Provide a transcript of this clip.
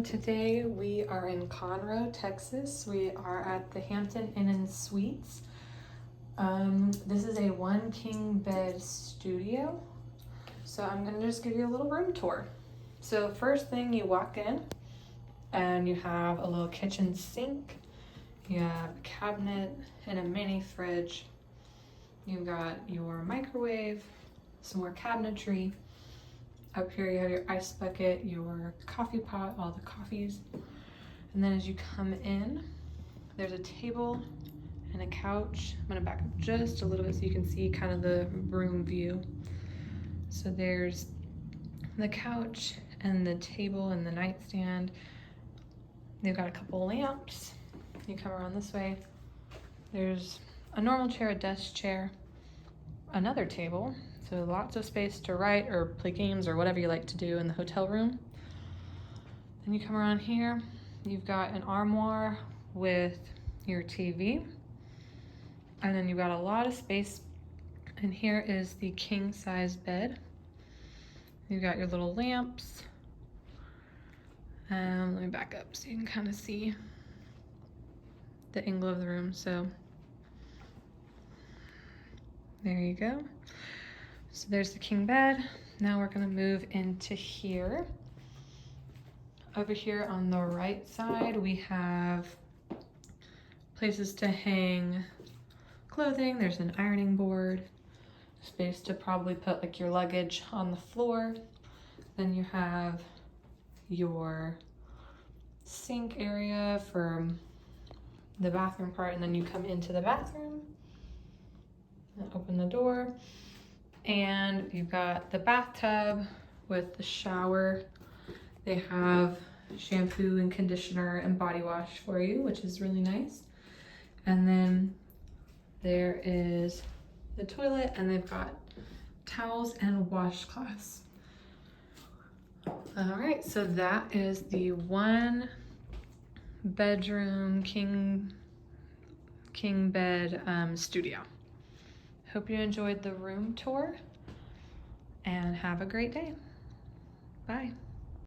today we are in Conroe, Texas. We are at the Hampton Inn and Suites. This is a 1 king bed studio. So I'm gonna just give you a little room tour. So first thing, you walk in and you have a little kitchen sink. You have a cabinet and a mini fridge. You've got your microwave, some more cabinetry. Up here you have your ice bucket, your coffee pot, all the coffees. And then as you come in, there's a table and a couch. I'm gonna back up just a little bit so you can see kind of the room view. So there's the couch and the table and the nightstand. They've got a couple lamps. You come around this way. There's a normal chair, a desk chair, another table. So lots of space to write or play games or whatever you like to do in the hotel room. Then you come around here, you've got an armoire with your TV. And then you've got a lot of space. And here is the king size bed. You've got your little lamps. Let me back up so you can kind of see the angle of the room. So there you go. So there's the king bed. Now we're gonna move into here. Over here on the right side, we have places to hang clothing. There's an ironing board, space to probably put like your luggage on the floor. Then you have your sink area for the bathroom part, and then you come into the bathroom and open the door. And you've got the bathtub with the shower. They have shampoo and conditioner and body wash for you, which is really nice. And then there is the toilet, and they've got towels and washcloths. All right, so that is the 1 bedroom king bed studio. Hope you enjoyed the room tour and have a great day. Bye.